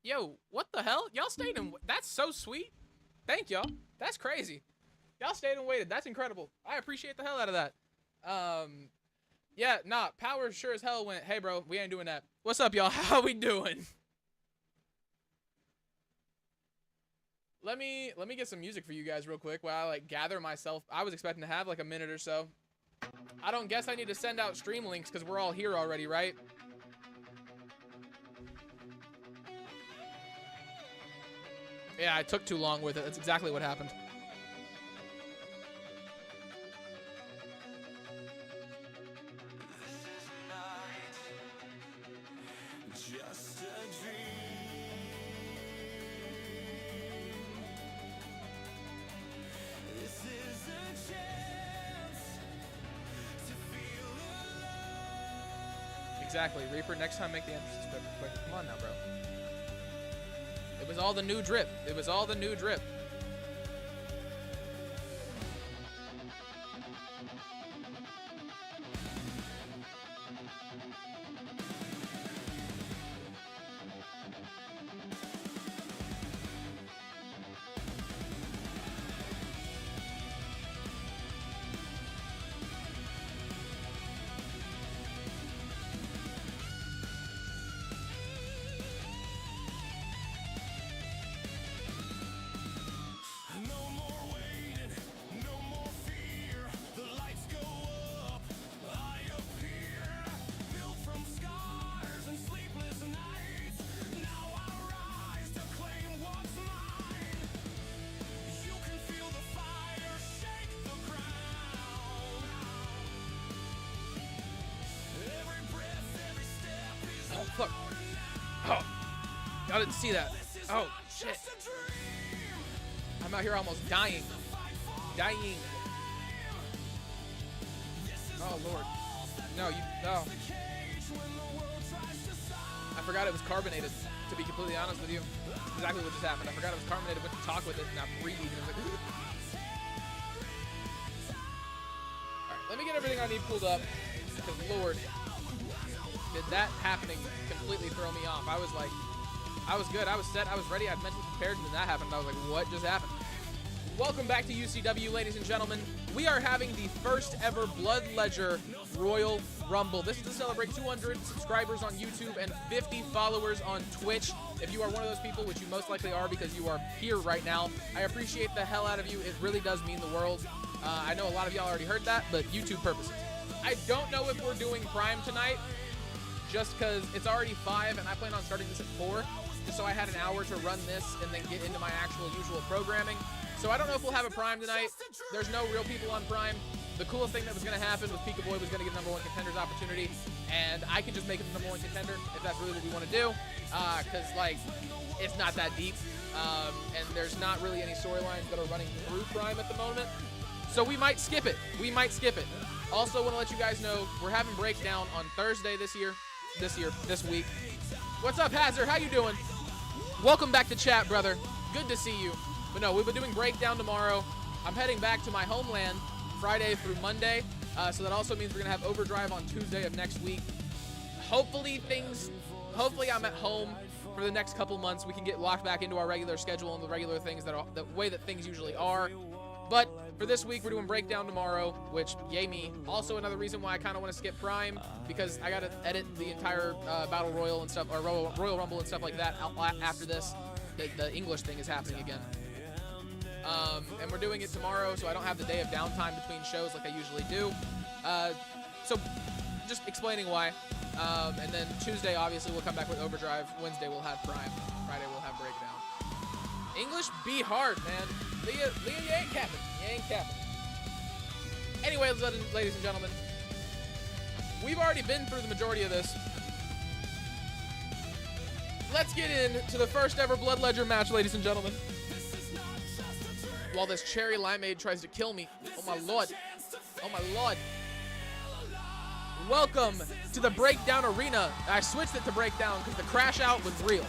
Yo, what the hell? Y'all stayed and that's so sweet. Thank y'all. That's crazy. Y'all stayed and waited. That's incredible. I appreciate the hell out of that. Yeah, nah, Power sure as hell went, hey bro, we ain't doing that. What's up, y'all? How we doing? Let me get some music for you guys real quick while I like gather myself. I was expecting to have like a minute or so. I don't guess I need to send out stream links because we're all here already, right? Yeah, I took too long with it. That's exactly what happened. Just a dream. This is a chance to feel alive. Exactly, Reaper. Next time, make the entrances quick. Come on now, bro. It was all the new drip. It was all the new drip. Fuck. Oh. Y'all didn't see that. Oh, shit. I'm out here almost dying. Dying. Oh, Lord. No, you... No. I forgot it was carbonated, to be completely honest with you. Exactly what just happened. I forgot it was carbonated. Went to talk with it, and I'm breathing. And I was like... Alright, let me get everything I need pulled up. Because, Lord... Did that happening completely throw me off. I was like, I was good, I was set, I was ready, I'd mentally prepared, and then that happened, and I was like, what just happened? Welcome back to UCW, ladies and gentlemen. We are having the first ever Blood Ledger Royal Rumble. This is to celebrate 200 subscribers on YouTube and 50 followers on Twitch. If you are one of those people, which you most likely are because you are here right now, I appreciate the hell out of you. It really does mean the world. I know a lot of y'all already heard that, but YouTube purposes. I don't know if we're doing Prime tonight, just because it's already 5 and I plan on starting this at 4, just so I had an hour to run this and then get into my actual usual programming. So I don't know if we'll have a Prime tonight. There's no real people on Prime. The coolest thing that was going to happen was Pika Boy was going to get #1 contender's opportunity, and I can just make him the #1 contender if that's really what we want to do, because, like, it's not that deep, and there's not really any storylines that are running through Prime at the moment. So we might skip it. We might skip it. Also want to let you guys know we're having Breakdown on Thursday this week. What's up, Hazard? How you doing? Welcome back to chat, brother. Good to see you. But no, we've been doing Breakdown tomorrow. I'm heading back to my homeland Friday through Monday. So that also means we're going to have Overdrive on Tuesday of next week. Hopefully I'm at home for the next couple months. We can get locked back into our regular schedule and the regular things that are the way that things usually are. But for this week, we're doing Breakdown tomorrow, which, yay me. Also, another reason why I kind of want to skip Prime, because I got to edit the entire Battle Royal and stuff, or Royal Rumble and stuff like that after this. The English thing is happening again. And we're doing it tomorrow, so I don't have the day of downtime between shows like I usually do. So just explaining why. And then Tuesday, obviously, we'll come back with Overdrive. Wednesday, we'll have Prime. Friday, we'll have Breakdown. English be hard, man. Leah, you ain't capping. You ain't capping. Anyway, ladies and gentlemen, we've already been through the majority of this. Let's get into the first ever Blood Ledger match, ladies and gentlemen. While this cherry limeade tries to kill me. Oh my lord. Oh my lord. Welcome to the Breakdown Arena. I switched it to Breakdown because the crash out was real.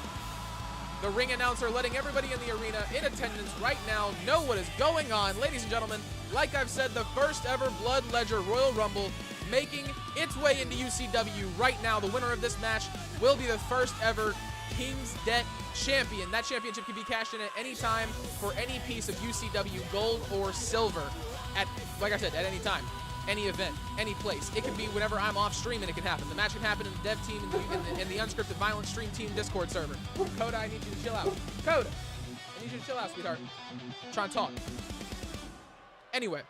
The ring announcer letting everybody in the arena in attendance right now know what is going on. Ladies and gentlemen, like I've said, the first ever Blood Ledger Royal Rumble making its way into UCW right now. The winner of this match will be the first ever King's Debt champion. That championship can be cashed in at any time for any piece of UCW gold or silver at, like I said, at any time, any event, any place. It can be whenever I'm off stream and it can happen. The match can happen in the dev team in the Unscripted Violent Stream Team Discord server. Coda, I need you to chill out. Coda, I need you to chill out, sweetheart. I'm trying to talk. Anyway,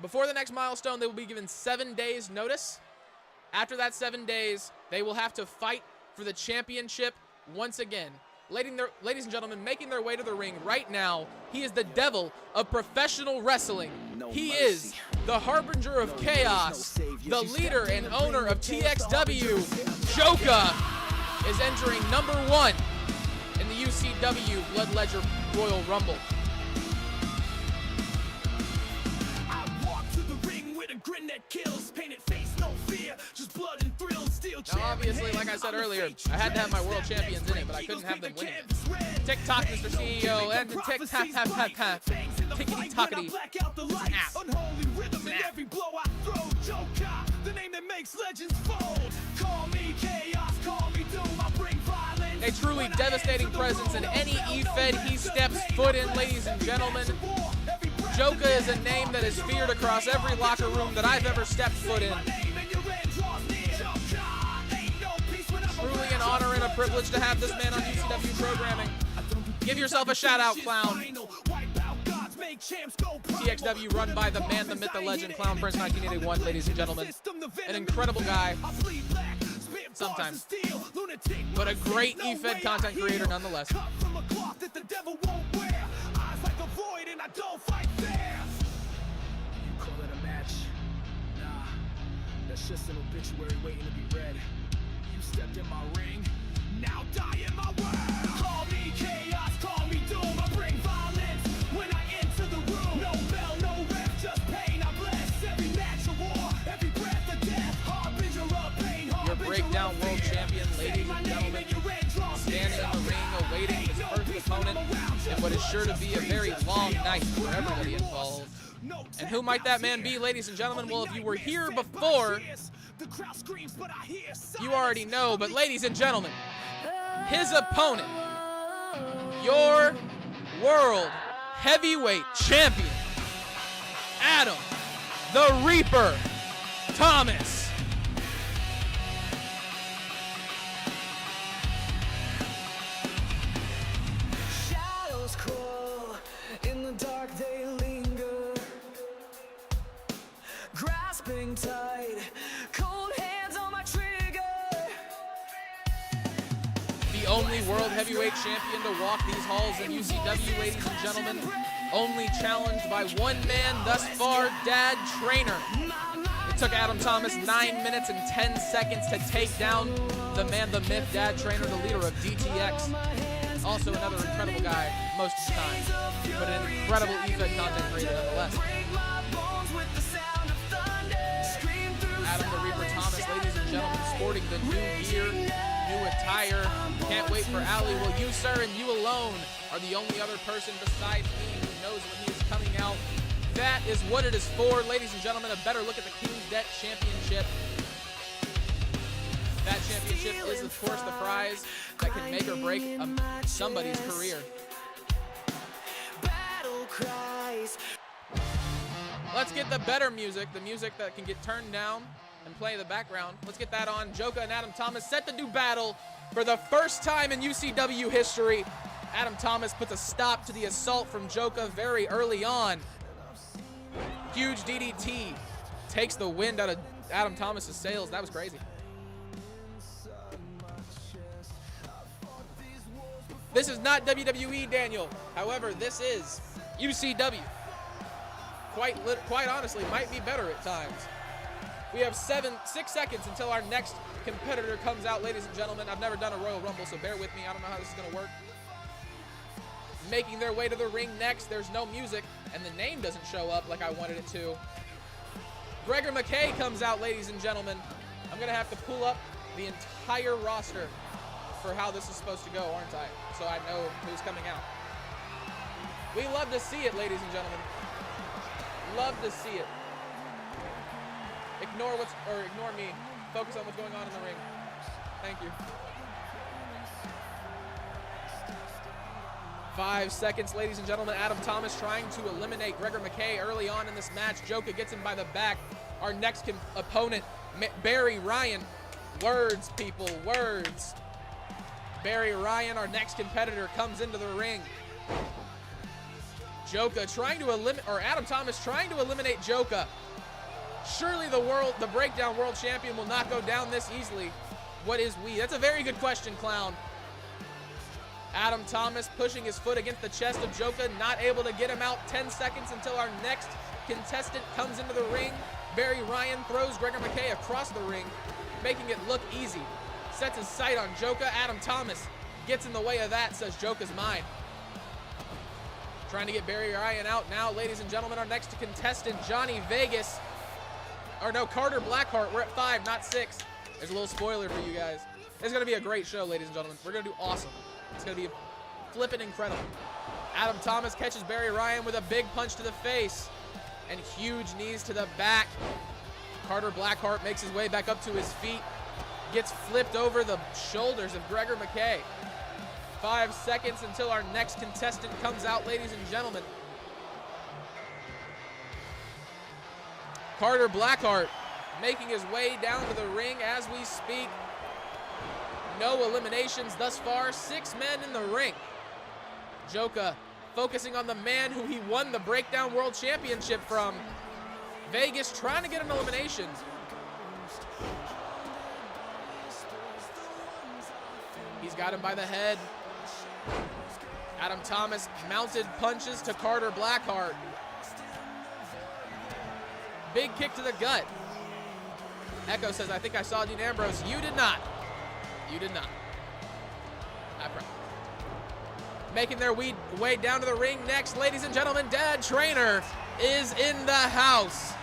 before the next milestone, they will be given 7 days notice. After that 7 days, they will have to fight for the championship once again. Ladies and gentlemen, making their way to the ring right now, he is the devil of professional wrestling. He is the harbinger of chaos, the leader and owner of TXW. Joka is entering number 1 in the UCW Blood Ledger Royal Rumble. I walk to the ring with a grin that kills, painted face, no fear, just blood and thrills. Now, obviously, like I said earlier, I had to have my world champions in it, but I couldn't have them winning it. TikTok, Mr. CEO, and the tickety-tockety. Unholy rhythm in every blow I throw. Joka, the name that makes legends fold. Call me chaos, call me doom. I bring violence. A truly devastating presence in any EFED he steps foot in, ladies and gentlemen. Joka is a name that is feared across every locker room that I've ever stepped foot in. Truly an honor and a privilege to have this man on UCW programming. Give yourself a shout out, Clown. TXW run by the man, the myth, the legend, Clown Prince 1981, ladies and gentlemen. An incredible guy. Sometimes. But a great EFED content creator nonetheless. You call it a match? Nah, that's just an obituary waiting to be read. You stepped in my ring, now die in my world. Call me chaos, call me doom. I bring violence when I enter the room. No bell, no ref, just pain. I bless every match of war, every breath of death. Harbinger of pain, your breakdown world champion, ladies and gentlemen, standing in the ring awaiting his first opponent in what is sure to be a very long night for everybody involved. And who might that man be, ladies and gentlemen? Well, if you were here before, you already know, but ladies and gentlemen, his opponent, your world heavyweight champion, Adam the Reaper Thomas. Shadows crawl in the dark, they linger, grasping tight, cold hands on my trigger. The only world heavyweight champion to walk these halls in UCW, ladies and gentlemen. Only challenged by one man thus far, Dad Trainer. It took Adam Thomas 9 minutes and 10 seconds to take down the man, the myth, Dad Trainer, the leader of DTX. Also another incredible guy most of the time, but an incredible EFED content creator nonetheless. Adam the Reaper Thomas, ladies and gentlemen, sporting the new gear, new attire. Can't wait for Ali. Well, you, sir, and you alone are the only other person besides me who knows when he is coming out. That is what it is for, ladies and gentlemen. A better look at the King's Debt Championship. That championship is, of course, the prize that can make or break somebody's career. Let's get the better music, the music that can get turned down and play in the background. Let's get that on. Joka and Adam Thomas set to do battle for the first time in UCW history. Adam Thomas puts a stop to the assault from Joka very early on. Huge DDT takes the wind out of Adam Thomas's sails. That was crazy. This is not WWE, Daniel. However, this is UCW. Quite honestly, might be better at times. We have 6 seconds until our next competitor comes out, ladies and gentlemen. I've never done a Royal Rumble, so bear with me. I don't know how this is going to work. Making their way to the ring next, there's no music, and the name doesn't show up like I wanted it to. Gregor McKay comes out, ladies and gentlemen. I'm going to have to pull up the entire roster for how this is supposed to go, aren't I? So I know who's coming out. We love to see it, ladies and gentlemen. Love to see it. Ignore me. Focus on what's going on in the ring. Thank you. 5 seconds, ladies and gentlemen. Adam Thomas trying to eliminate Gregor McKay early on in this match. Joka gets him by the back. Our next opponent, Barry Ryan. Words, people, words. Barry Ryan, our next competitor, comes into the ring. Joka trying to eliminate, or Adam Thomas trying to eliminate Joka. Surely the breakdown world champion will not go down this easily. What is we? That's a very good question, Clown. Adam Thomas pushing his foot against the chest of Joka, not able to get him out. 10 seconds until our next contestant comes into the ring. Barry Ryan throws Gregor McKay across the ring, making it look easy. Sets his sight on Joka. Adam Thomas gets in the way of that, says Joka's mine. Trying to get Barry Ryan out now, ladies and gentlemen. Our next contestant, Johnny Vegas. Or no, Carter Blackheart. We're at 5, not 6. There's a little spoiler for you guys. It's going to be a great show, ladies and gentlemen. We're going to do awesome. It's going to be flippin' incredible. Adam Thomas catches Barry Ryan with a big punch to the face and huge knees to the back. Carter Blackheart makes his way back up to his feet. Gets flipped over the shoulders of Gregor McKay. 5 seconds until our next contestant comes out, ladies and gentlemen. Carter Blackheart making his way down to the ring as we speak. No eliminations thus far. 6 men in the ring. Joka focusing on the man who he won the Breakdown World Championship from. Vegas trying to get an elimination. He's got him by the head. Adam Thomas mounted punches to Carter Blackheart. Big kick to the gut. Echo says, I think I saw Dean Ambrose. You did not. You did not. I promise. Making their way down to the ring next, ladies and gentlemen, Dad Trainer is in the house.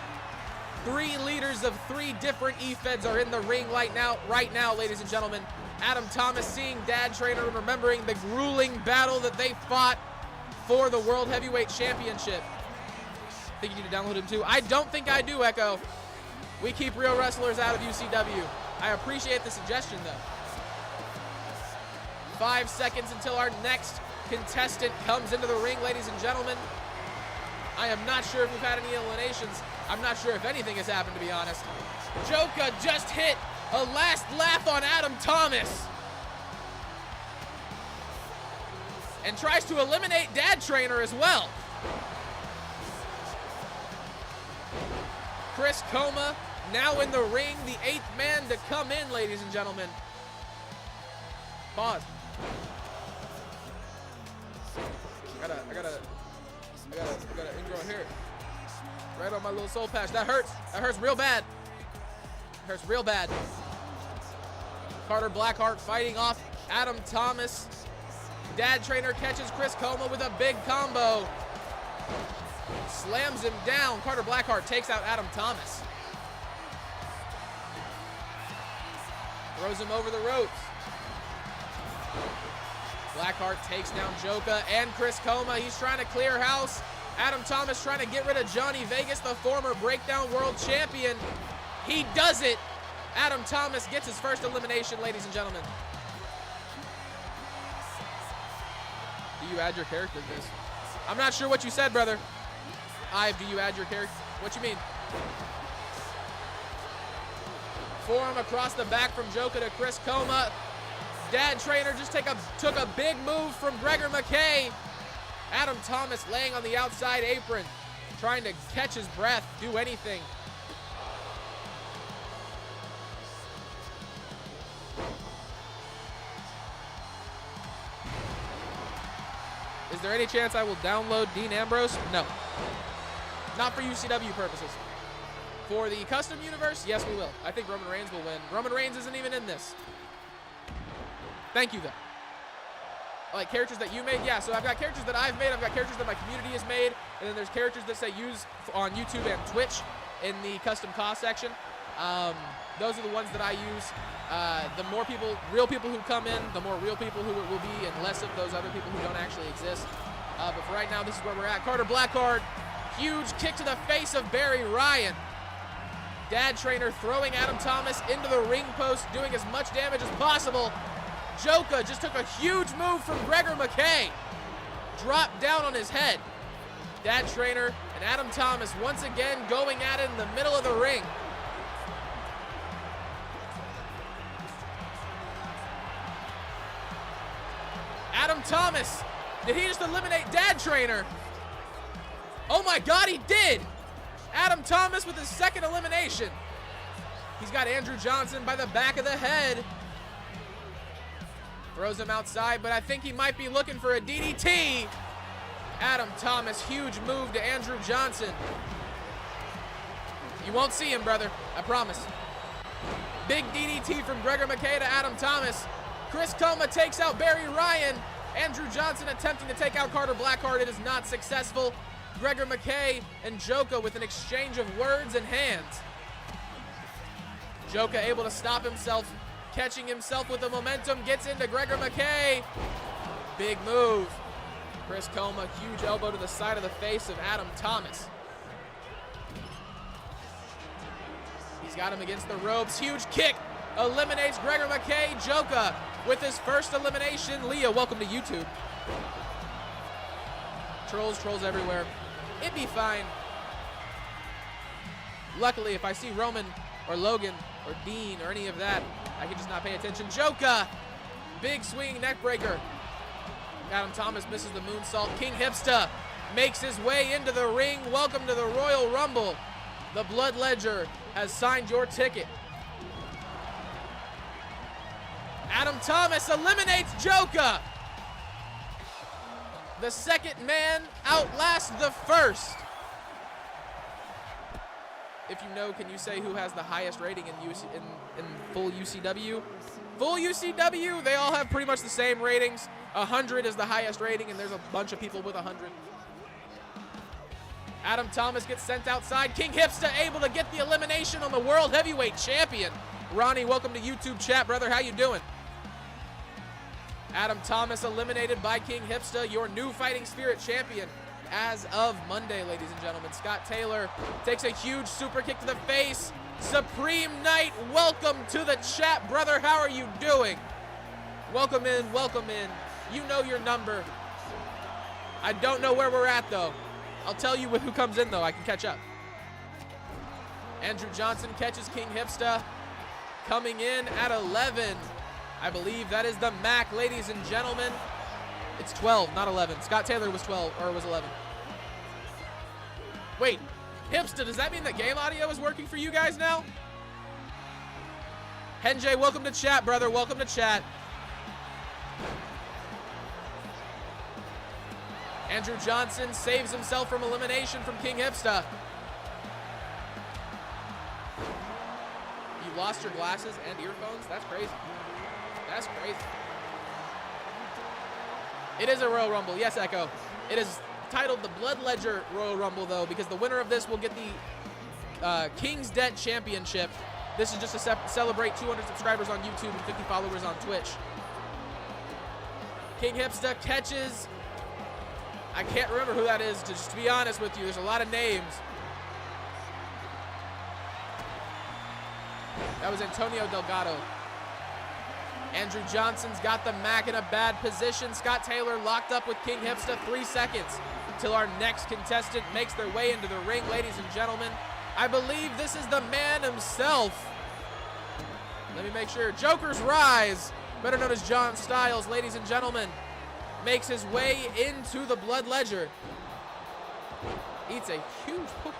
3 leaders of 3 different EFEDs are in the ring right now, ladies and gentlemen. Adam Thomas seeing Dad Trainer and remembering the grueling battle that they fought for the World Heavyweight Championship. I think you need to download him too. I don't think I do, Echo. We keep real wrestlers out of UCW. I appreciate the suggestion, though. 5 seconds until our next contestant comes into the ring, ladies and gentlemen. I am not sure if we've had any eliminations. I'm not sure if anything has happened, to be honest. Joka just hit a last laugh on Adam Thomas. And tries to eliminate Dad Trainer as well. Chris Coma now in the ring, the 8th man to come in, ladies and gentlemen. Pause. I got an ingrown hair right on my little soul patch. That hurts. That hurts real bad. It hurts real bad. Carter Blackheart fighting off Adam Thomas. Dad Trainer catches Chris Coma with a big combo. Slams him down. Carter Blackheart takes out Adam Thomas. Throws him over the ropes. Blackheart takes down Joka and Chris Coma. He's trying to clear house. Adam Thomas trying to get rid of Johnny Vegas, the former Breakdown World Champion. He does it. Adam Thomas gets his first elimination, ladies and gentlemen. Do you add your character to this? I'm not sure what you said, brother. Do you add your character? What you mean? Forearm across the back from Joka to Chris Coma. Dad Trainer just took a big move from Gregor McKay. Adam Thomas laying on the outside apron, trying to catch his breath, do anything. Is there any chance I will download Dean Ambrose? No. Not for UCW purposes. For the custom universe, yes, we will. I think Roman Reigns will win. Roman Reigns isn't even in this. Thank you, though. Like characters that you made, yeah. So I've got characters that I've made. I've got characters that my community has made, and then there's characters that say use on YouTube and Twitch in the custom cost section. Those are the ones that I use. The more people, real people who come in, the more real people who it will be, and less of those other people who don't actually exist. But for right now, this is where we're at. Carter Blackheart, huge kick to the face of Barry Ryan. Dad Trainer throwing Adam Thomas into the ring post, doing as much damage as possible. Joka just took a huge move from Gregor McKay. dropped down on his head. Dad Trainer and Adam Thomas once again going at it in the middle of the ring. Adam Thomas, did he just eliminate Dad Trainer? Oh my God, he did! Adam Thomas with his second elimination. He's got Andrew Johnson by the back of the head. Throws him outside, but I think he might be looking for a DDT. Adam Thomas, huge move to Andrew Johnson. You won't see him, brother, I promise. Big DDT from Gregor McKay to Adam Thomas. Chris Coma takes out Barry Ryan. Andrew Johnson attempting to take out Carter Blackheart. It is not successful. Gregor McKay and Joka with an exchange of words and hands. Joka able to stop himself, catching himself with the momentum, gets into Gregor McKay. Big move. Chris Coma, huge elbow to the side of the face of Adam Thomas. He's got him against the ropes. Huge kick. Eliminates Gregor McKay. Joka with his first elimination. Leah, welcome to YouTube. Trolls everywhere. It'd be fine. Luckily, if I see Roman or Logan or Dean or any of that, I can just not pay attention. Joka, big swinging neck breaker. Adam Thomas misses the moonsault. King Hipster makes his way into the ring. Welcome to the Royal Rumble. The Blood Ledger has signed your ticket. Adam Thomas eliminates Joka. The second man outlasts the first. If you know, can you say who has the highest rating in full UCW? Full UCW, they all have pretty much the same ratings. 100 is the highest rating, and there's a bunch of people with 100. Adam Thomas gets sent outside. King Hipster able to get the elimination on the World Heavyweight Champion. Ronnie, welcome to YouTube chat, brother. How you doing? Adam Thomas eliminated by King Hipster, your new Fighting Spirit champion as of Monday, ladies and gentlemen. Scott Taylor takes a huge super kick to the face. Supreme Knight, welcome to the chat, brother. How are you doing? Welcome in, welcome in. You know your number. I don't know where we're at, though. I'll tell you who comes in, though. I can catch up. Andrew Johnson catches King Hipster. Coming in at 11. I believe that is the MAC, ladies and gentlemen. It's 12, not 11. Scott Taylor was 12, or was 11. Wait, Hipster, does that mean that game audio is working for you guys now? Henjay, welcome to chat, brother. Welcome to chat. Andrew Johnson saves himself from elimination from King Hipster. You lost your glasses and earphones? That's crazy. That's crazy. It is a Royal Rumble. Yes, Echo. It is titled the Blood Ledger Royal Rumble, though, because the winner of this will get the King's Debt Championship. This is just to celebrate 200 subscribers on YouTube and 50 followers on Twitch. King Hipster catches... I can't remember who that is, to be honest with you. There's a lot of names. That was Antonio Delgado. Andrew Johnson's got the MAC in a bad position. Scott Taylor locked up with King Hipster. 3 seconds till our next contestant makes their way into the ring, ladies and gentlemen. I believe this is the man himself. Let me make sure. Joker's Rise, better known as John Styles, ladies and gentlemen, makes his way into the Blood Ledger. Eats a huge hook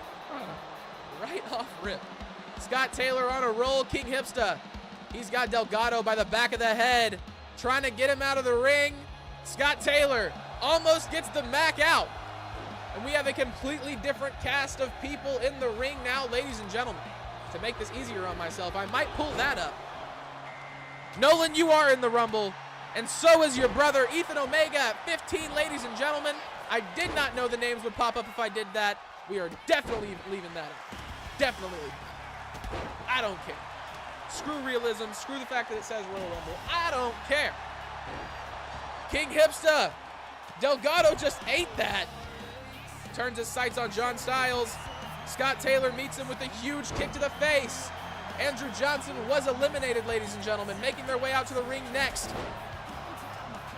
right off rip. Scott Taylor on a roll. King Hipster. He's got Delgado by the back of the head, trying to get him out of the ring. Scott Taylor almost gets the MAC out. And we have a completely different cast of people in the ring now, ladies and gentlemen. To make this easier on myself, I might pull that up. Nolan, you are in the Rumble, and so is your brother, Ethan Omega, at 15, ladies and gentlemen. I did not know the names would pop up if I did that. We are definitely leaving that out. Definitely. I don't care. Screw realism. Screw the fact that it says Royal Rumble. I don't care. King Hipster. Delgado just ate that. Turns his sights on John Styles. Scott Taylor meets him with a huge kick to the face. Andrew Johnson was eliminated, ladies and gentlemen. Making their way out to the ring next.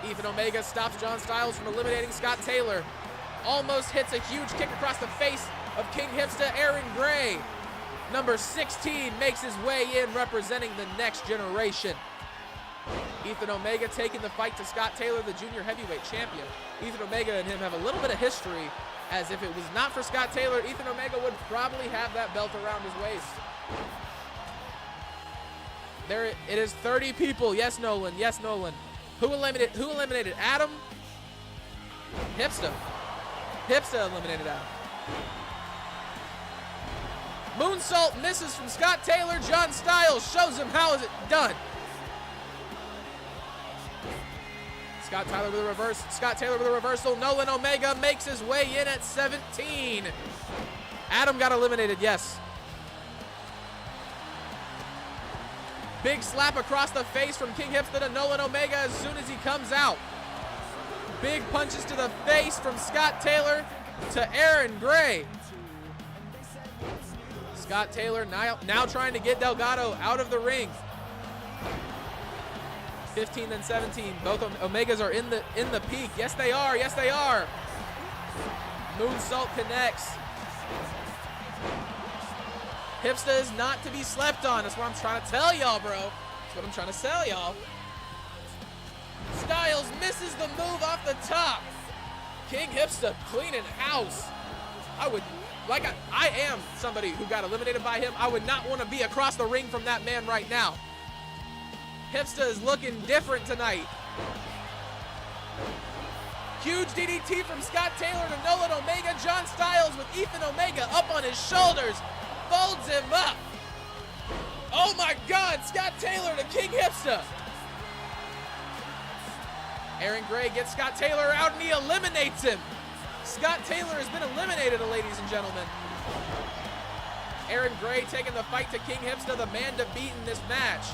Ethan Omega stops John Styles from eliminating Scott Taylor. Almost hits a huge kick across the face of King Hipster. Aaron Gray, number 16, makes his way in representing the next generation. Ethan Omega taking the fight to Scott Taylor, the junior heavyweight champion. Ethan Omega and him have a little bit of history, as if it was not for Scott Taylor, Ethan Omega would probably have that belt around his waist. There it is, 30 people. Yes, Nolan. Yes, Nolan. Who eliminated Adam? Hipster. Hipster eliminated Adam. Moonsault misses from Scott Taylor. John Styles shows him how is it done. Scott Taylor with a reversal. Nolan Omega makes his way in at 17. Adam got eliminated, yes. Big slap across the face from King Hipster to Nolan Omega as soon as he comes out. Big punches to the face from Scott Taylor to Aaron Gray. Scott Taylor now trying to get Delgado out of the ring. 15 and 17. Both Omegas are in the peak. Yes, they are. Yes, they are. Moonsault connects. Hipster is not to be slept on. That's what I'm trying to tell y'all, bro. That's what I'm trying to sell y'all. Styles misses the move off the top. King Hipster cleaning house. I am somebody who got eliminated by him. I would not want to be across the ring from that man right now. Hipster is looking different tonight. Huge DDT from Scott Taylor to Nolan Omega. John Styles with Ethan Omega up on his shoulders. Folds him up. Oh my God, Scott Taylor to King Hipster. Aaron Gray gets Scott Taylor out and he eliminates him. Scott Taylor has been eliminated, ladies and gentlemen. Aaron Gray taking the fight to King Hipster, the man to beat in this match.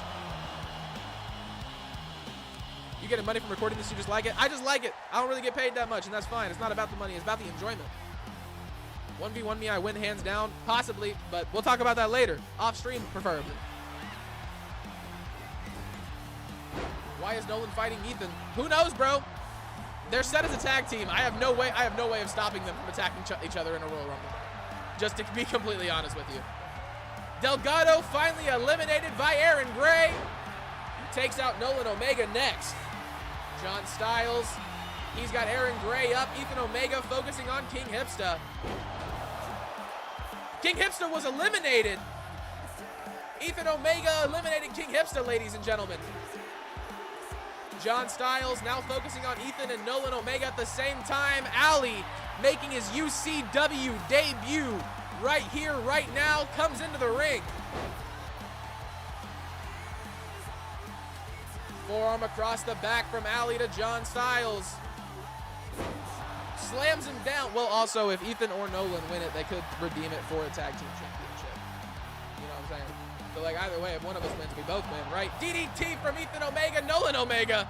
You getting money from recording this? You just like it? I just like it. I don't really get paid that much, and that's fine. It's not about the money. It's about the enjoyment. 1v1 me, I win hands down, possibly, but we'll talk about that later. Off stream, preferably. Why is Nolan fighting Ethan? Who knows, bro? They're set as a tag team. I have no way of stopping them from attacking each other in a Royal Rumble. Just to be completely honest with you. Delgado finally eliminated by Aaron Gray. He takes out Nolan Omega next. John Styles, he's got Aaron Gray up. Ethan Omega focusing on King Hipster. King Hipster was eliminated. Ethan Omega eliminated King Hipster, ladies and gentlemen. John Styles now focusing on Ethan and Nolan Omega at the same time. Ali making his UCW debut right here, right now, comes into the ring. Forearm across the back from Ali to John Styles. Slams him down. Well, also, if Ethan or Nolan win it, they could redeem it for a tag team championship. You know what I'm saying? So, like, either way, if one of us wins, we both win, right? DDT from Ethan Omega, Nolan Omega.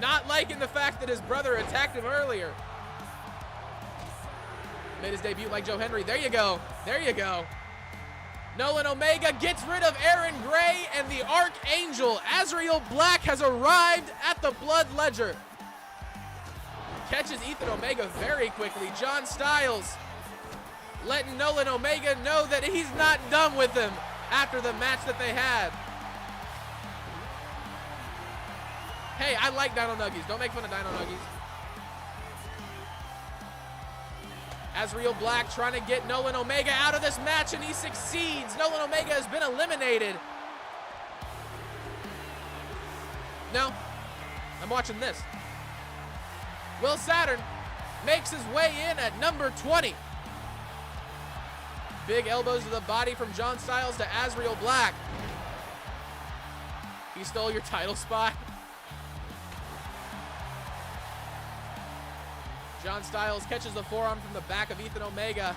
Not liking the fact that his brother attacked him earlier. Made his debut like Joe Henry. There you go. There you go. Nolan Omega gets rid of Aaron Gray, and the Archangel, Azrael Black, has arrived at the Blood Ledger. Catches Ethan Omega very quickly. John Styles letting Nolan Omega know that he's not done with him after the match that they had. Hey, I like Dino Nuggies. Don't make fun of Dino Nuggies. Azrael Black trying to get Nolan Omega out of this match, and he succeeds. Nolan Omega has been eliminated. No, I'm watching this. Will Saturn makes his way in at number 20. Big elbows to the body from John Styles to Azrael Black. He stole your title spot. John Styles catches the forearm from the back of Ethan Omega.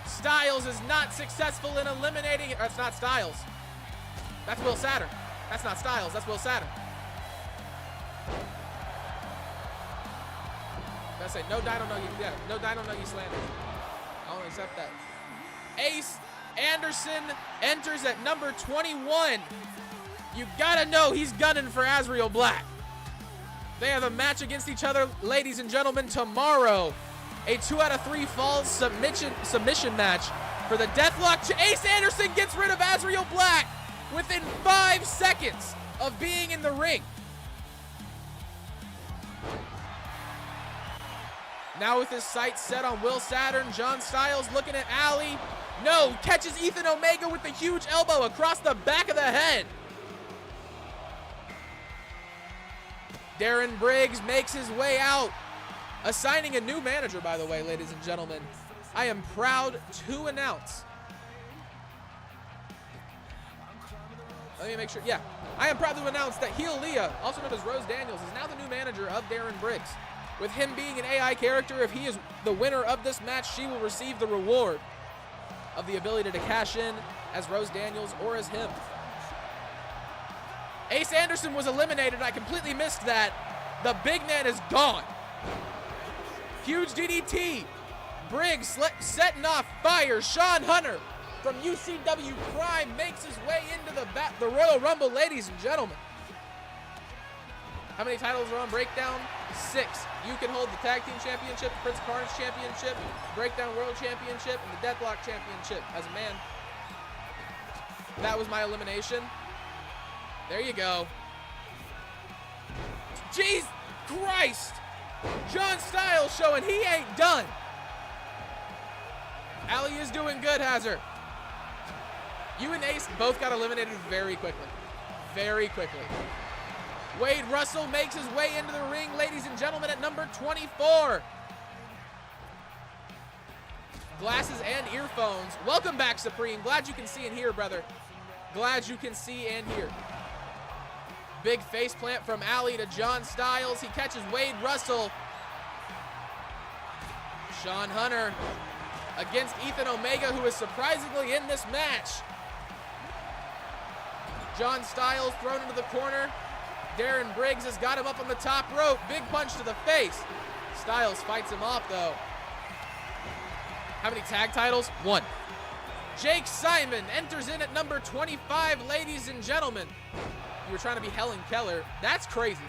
Styles is not successful in eliminating it. That's not Styles. That's Will Saturn. That's not Styles. That's Will Saturn. That's it. No Dino Nuggie. Yeah, no Dino Nuggie slander. I won't accept that. Ace Anderson enters at number 21. You gotta know he's gunning for Azrael Black. They have a match against each other, ladies and gentlemen, tomorrow. A 2 out of 3 falls submission match for the Deathlock. Ace Anderson gets rid of Azrael Black within 5 seconds of being in the ring. Now with his sights set on Will Saturn, John Styles looking at Ali. No, catches Ethan Omega with the huge elbow across the back of the head. Darren Briggs makes his way out, assigning a new manager, by the way, ladies and gentlemen. I am proud to announce. Let me make sure. Yeah, I am proud to announce that Heel Leah, also known as Rose Daniels, is now the new manager of Darren Briggs. With him being an AI character, if he is the winner of this match, she will receive the reward of the ability to cash in as Rose Daniels or as him. Ace Anderson was eliminated. I completely missed that. The big man is gone. Huge DDT. Briggs setting off fire. Sean Hunter from UCW Prime makes his way into the Royal Rumble, ladies and gentlemen. How many titles are on Breakdown? 6. You can hold the Tag Team Championship, the Prince of Carnage Championship, Breakdown World Championship, and the Deathlock Championship as a man. That was my elimination. There you go. Jeez Christ! John Styles showing he ain't done. Ali is doing good, has her. You and Ace both got eliminated very quickly. Very quickly. Wade Russell makes his way into the ring, ladies and gentlemen, at number 24. Glasses and earphones. Welcome back, Supreme. Glad you can see and hear, brother. Glad you can see and hear. Big face plant from Ali to John Styles. He catches Wade Russell. Sean Hunter against Ethan Omega, who is surprisingly in this match. John Styles thrown into the corner. Darren Briggs has got him up on the top rope. Big punch to the face. Styles fights him off, though. How many tag titles? 1. Jake Simon enters in at number 25, ladies and gentlemen. You were trying to be Helen Keller. That's crazy.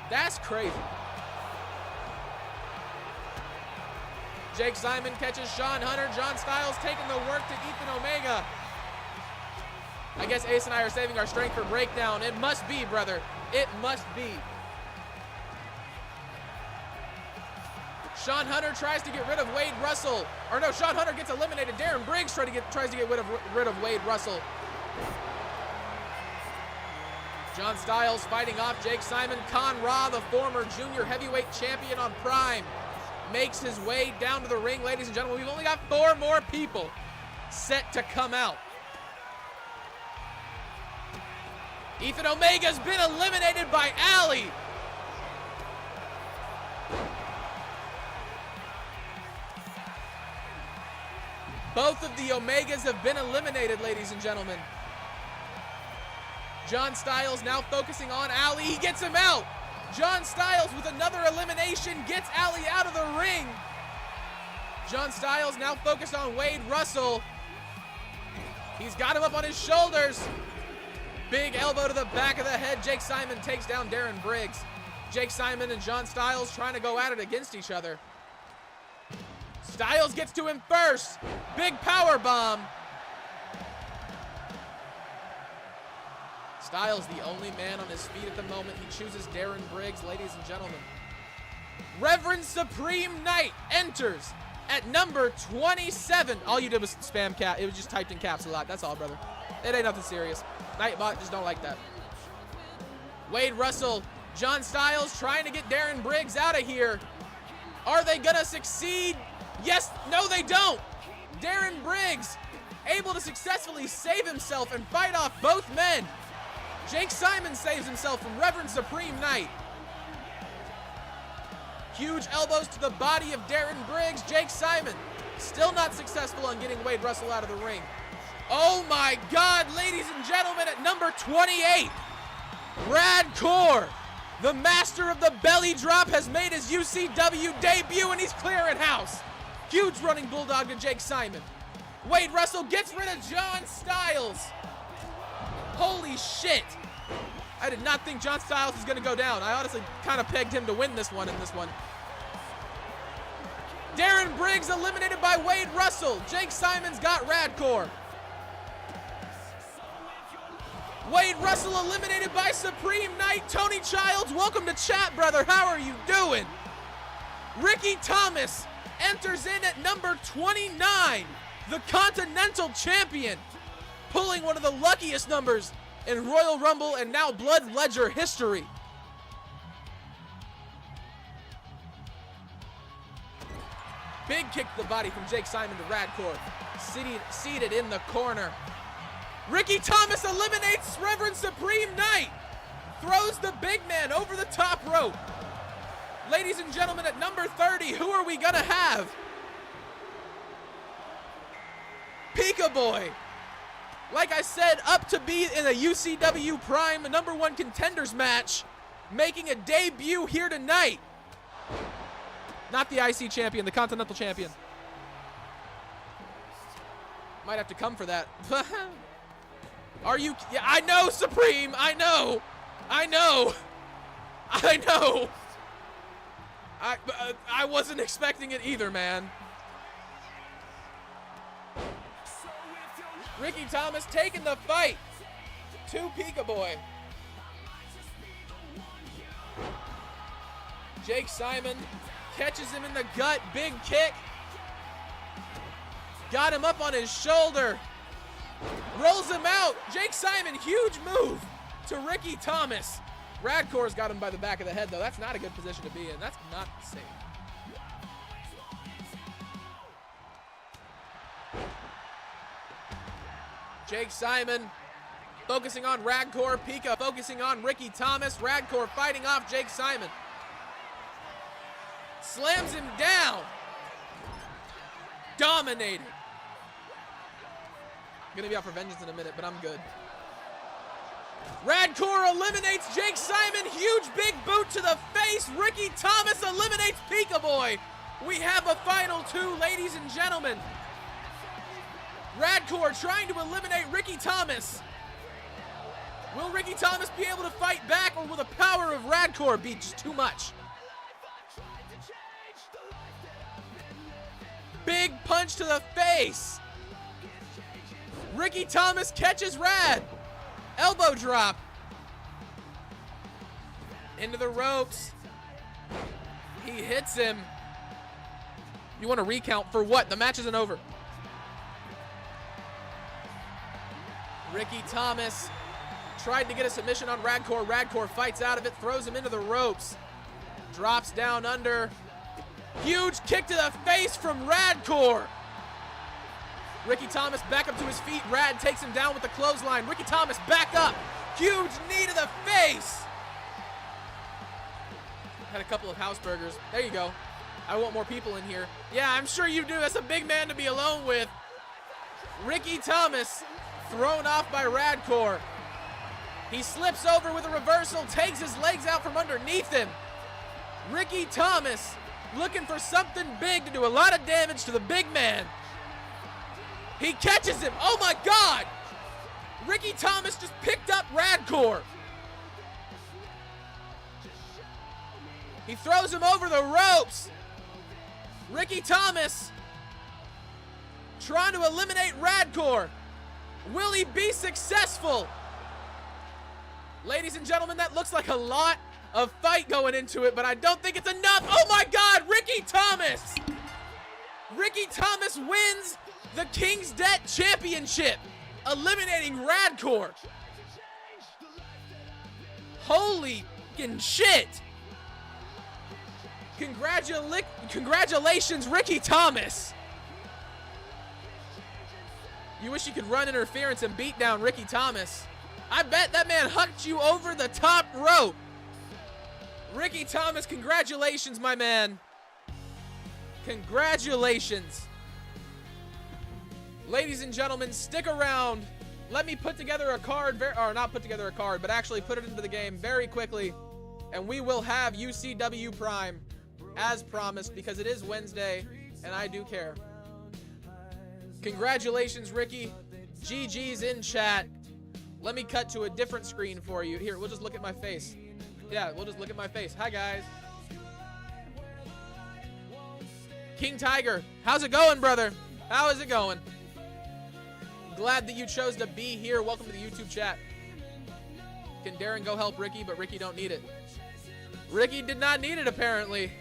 That's crazy. Jake Simon catches Sean Hunter. John Styles taking the work to Ethan Omega. I guess Ace and I are saving our strength for Breakdown. It must be, brother. It must be. Sean Hunter tries to get rid of Wade Russell. Or no, Sean Hunter gets eliminated. Darren Briggs tries to get rid of Wade Russell. John Styles fighting off Jake Simon. Con Ra, the former junior heavyweight champion on Prime, makes his way down to the ring, ladies and gentlemen. We've only got 4 more people set to come out. Ethan Omega's been eliminated by Ali. Both of the Omegas have been eliminated, ladies and gentlemen. John Styles now focusing on Ali. He gets him out. John Styles with another elimination gets Ali out of the ring. John Styles now focused on Wade Russell. He's got him up on his shoulders. Big elbow to the back of the head. Jake Simon takes down Darren Briggs. Jake Simon and John Styles trying to go at it against each other. Styles gets to him first. Big power bomb. Styles the only man on his feet at the moment. He chooses Darren Briggs, ladies and gentlemen. Reverend Supreme Knight enters at number 27. All you did was spam cap. It was just typed in caps a lot. That's all, brother. It ain't nothing serious. Nightbot just don't like that. Wade Russell, John Styles trying to get Darren Briggs out of here. Are they gonna succeed? Yes, no they don't. Darren Briggs able to successfully save himself and fight off both men. Jake Simon saves himself from Reverend Supreme Knight. Huge elbows to the body of Darren Briggs. Jake Simon still not successful on getting Wade Russell out of the ring. Oh my God, ladies and gentlemen, at number 28, Radcore, the master of the belly drop, has made his UCW debut and he's clearing house. Huge running bulldog to Jake Simon. Wade Russell gets rid of John Styles. Holy shit. I did not think John Styles was going to go down. I honestly kind of pegged him to win this one in this one. Darren Briggs eliminated by Wade Russell. Jake Simon's got Radcore. Wade Russell eliminated by Supreme Knight. Tony Childs, welcome to chat, brother. How are you doing? Ricky Thomas enters in at number 29, the Continental Champion, pulling one of the luckiest numbers in Royal Rumble and now Blood Ledger history. Big kick to the body from Jake Simon to Radcore, seated in the corner. Ricky Thomas eliminates Reverend Supreme Knight, throws the big man over the top rope. Ladies and gentlemen, at number 30, who are we gonna have? Pika Boy. Like I said, up to be in a UCW Prime #1 contenders match, making a debut here tonight. Not the IC champion, the Continental champion. Might have to come for that. Are you? Yeah, I know, Supreme. I know. I know. I know. I wasn't expecting it either, man. Ricky Thomas taking the fight to Pika Boy. Jake Simon catches him in the gut, big kick. Got him up on his shoulder. Rolls him out. Jake Simon, huge move to Ricky Thomas. Radcore's got him by the back of the head, though. That's not a good position to be in. That's not safe. Jake Simon focusing on Radcore. Pika focusing on Ricky Thomas. Radcore fighting off Jake Simon. Slams him down. Dominated. Gonna be out for vengeance in a minute, but I'm good. Radcore eliminates Jake Simon. Huge big boot to the face. Ricky Thomas eliminates Pika Boy. We have a final two, ladies and gentlemen. Radcore trying to eliminate Ricky Thomas. Will Ricky Thomas be able to fight back, or will the power of Radcore be just too much? Big punch to the face. Ricky Thomas catches Rad. Elbow drop. Into the ropes. He hits him. You want to recount for what? The match isn't over. Ricky Thomas tried to get a submission on Radcore. Radcore fights out of it, throws him into the ropes. Drops down under. Huge kick to the face from Radcore. Ricky Thomas back up to his feet. Rad takes him down with the clothesline. Ricky Thomas back up. Huge knee to the face. Had a couple of house burgers. There you go. I want more people in here. Yeah, I'm sure you do. That's a big man to be alone with. Ricky Thomas thrown off by Radcore. He slips over with a reversal, takes his legs out from underneath him. Ricky Thomas looking for something big to do a lot of damage to the big man. He catches him. Oh my God! Ricky Thomas just picked up Radcore. He throws him over the ropes. Ricky Thomas trying to eliminate Radcore. Will he be successful? Ladies and gentlemen, that looks like a lot of fight going into it, but I don't think it's enough. Oh my God, Ricky Thomas! Ricky Thomas wins the King's Debt Championship, eliminating Radcore. Holy fucking shit! Congratulations, Ricky Thomas! You wish you could run interference and beat down Ricky Thomas. I bet that man hucked you over the top rope. Ricky Thomas, congratulations, my man. Congratulations. Ladies and gentlemen, stick around. Let me put together a card, or not put together a card, but actually put it into the game very quickly. And we will have UCW Prime, as promised, because it is Wednesday, and I do care. Congratulations, Ricky. GG's in chat. Let me cut to a different screen for you. Here, we'll just look at my face. Yeah, we'll just look at my face. Hi, guys. King Tiger, how's it going, brother? How is it going? Glad that you chose to be here. Welcome to the YouTube chat. Can Darren go help Ricky? But Ricky don't need it. Ricky did not need it, apparently.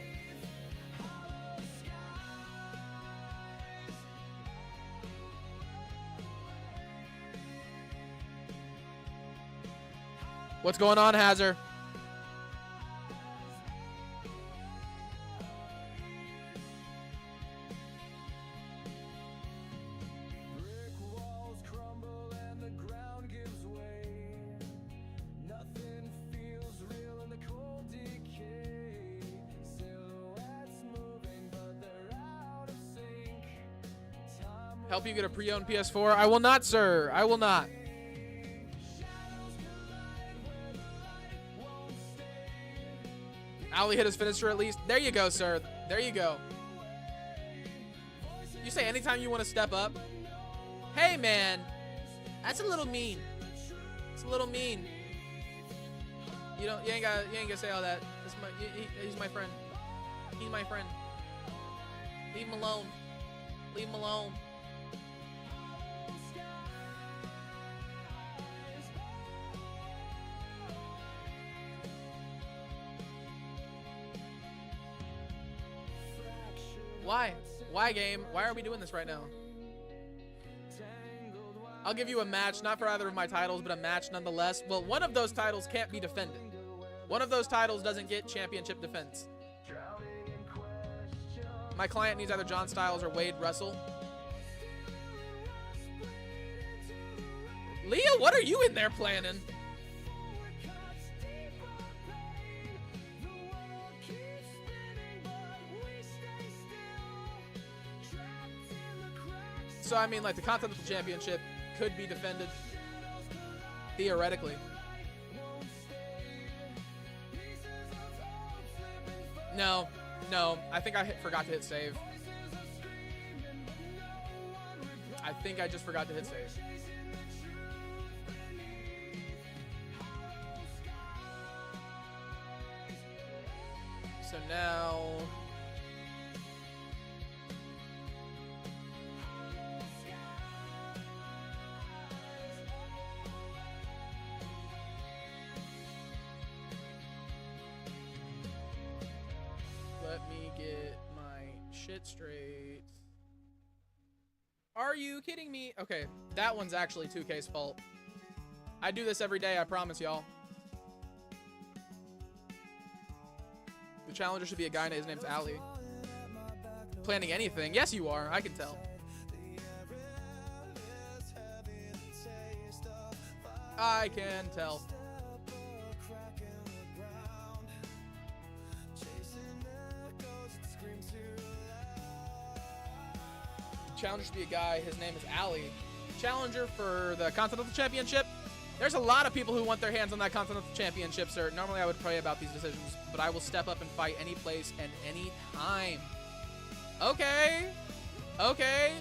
What's going on, Hazard? Help you get a pre-owned PS4? I will not, sir. I will not. Ali hit his finisher at least. There you go, sir. There you go. You say anytime you want to step up. Hey, man. That's a little mean. It's a little mean. You ain't gotta say all that. He's my friend. He's my friend. Leave him alone. Leave him alone. Why? Why, game? Why are we doing this right now? I'll give you a match, not for either of my titles, but a match nonetheless. Well, one of those titles can't be defended. One of those titles doesn't get championship defense. My client needs either John Styles or Wade Russell. Leah, what are you in there planning? So, I mean, like, the Continental Championship could be defended, theoretically. No, I think I forgot to hit save. I think I just forgot to hit save. So now... let me get my shit straight. Are you kidding me? Okay, that one's actually 2K's fault. I do this every day, I promise y'all. The challenger should be a guy, his name's Ali. Planning anything? Yes, you are. I can tell. I can tell. Challenger should be a guy. His name is Ali. Challenger for the Continental Championship. There's a lot of people who want their hands on that Continental Championship, sir. Normally I would pray about these decisions, but I will step up and fight any place and any time. Okay. Okay.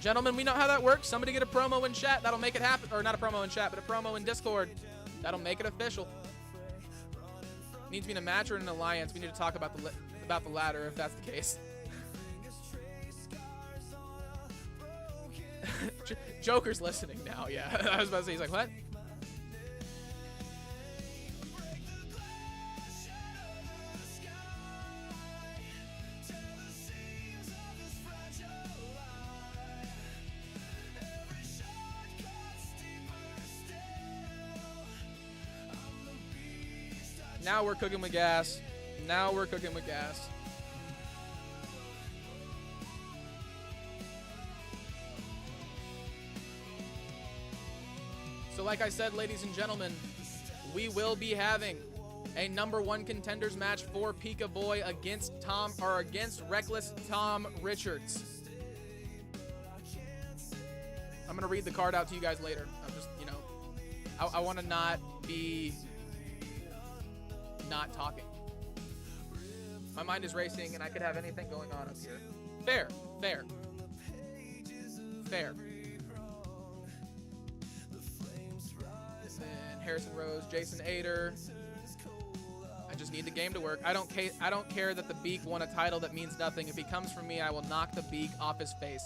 Gentlemen, we know how that works. Somebody get a promo in chat. That'll make it happen. Or not a promo in chat, but a promo in Discord. That'll make it official. Needs to be in a match or in an alliance. We need to talk about the latter if that's the case. Joker's listening now, yeah. I was about to say, he's like, what? Now we're cooking with gas. Now we're cooking with gas. So like I said, ladies and gentlemen, we will be having a #1 contenders match for Pika Boy against Reckless Tom Richards. I'm gonna read the card out to you guys later. I'm just, you know, I want to not be not talking. My mind is racing and I could have anything going on up here. Fair, fair, fair. then Harrison Rose, Jayson Addair. I just need the game to work. I don't care that the Beak won a title that means nothing. If he comes from me, I will knock the Beak off his face.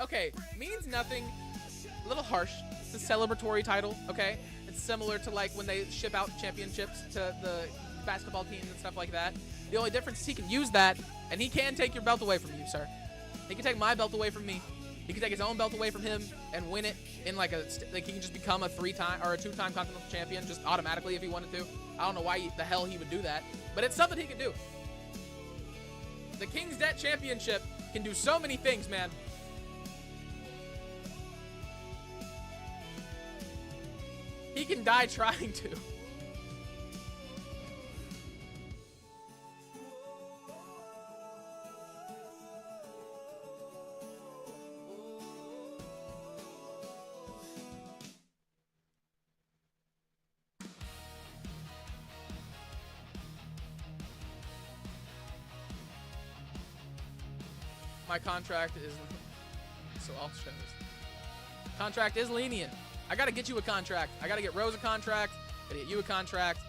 Okay, means nothing. A little harsh. It's a celebratory title, okay? It's similar to like when they ship out championships to the basketball teams and stuff like that. The only difference is he can use that, and he can take your belt away from you, sir. He can take my belt away from me. He can take his own belt away from him and win it in like he can just become a 3-time or a 2-time Continental Champion just automatically if he wanted to. I don't know why the hell he would do that, but it's something he can do. The King's Debt Championship can do so many things, man. He can die trying to. My contract is, so I'll show this. Contract is lenient. I gotta get you a contract. I gotta get Rose a contract. I gotta get you a contract.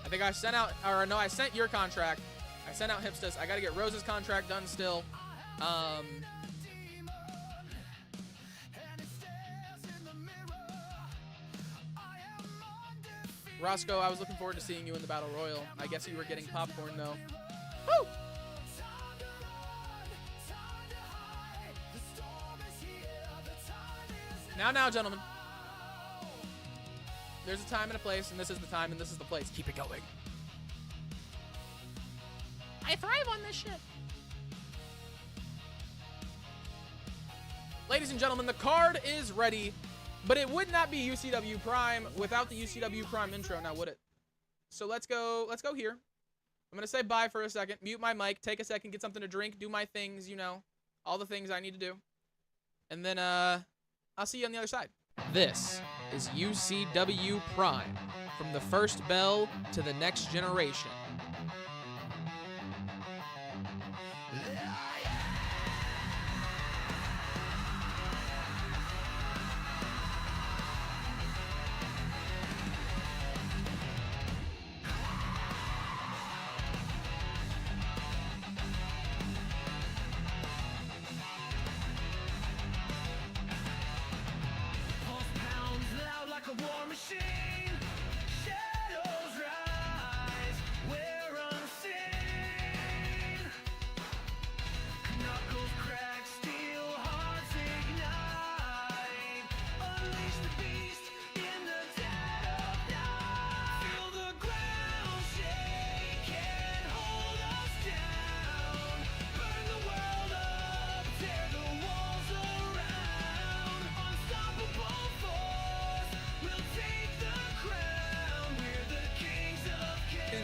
I think I sent out, or no, I sent your contract. I sent out Hipster. I gotta get Rose's contract done still. Roscoe, I was looking forward to seeing you in the Battle Royal. I guess you were getting popcorn though. Woo! Now, gentlemen. There's a time and a place, and this is the time and this is the place. Keep it going. I thrive on this shit. Ladies and gentlemen, the card is ready, but it would not be UCW Prime without the UCW Prime intro, now would it? So let's go here. I'm gonna say bye for a second, mute my mic, take a second, get something to drink, do my things, you know, all the things I need to do. And then I'll see you on the other side. This is UCW Prime, from the first bell to the next generation.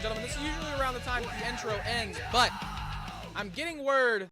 Gentlemen, this is usually around the time that the intro ends, but I'm getting word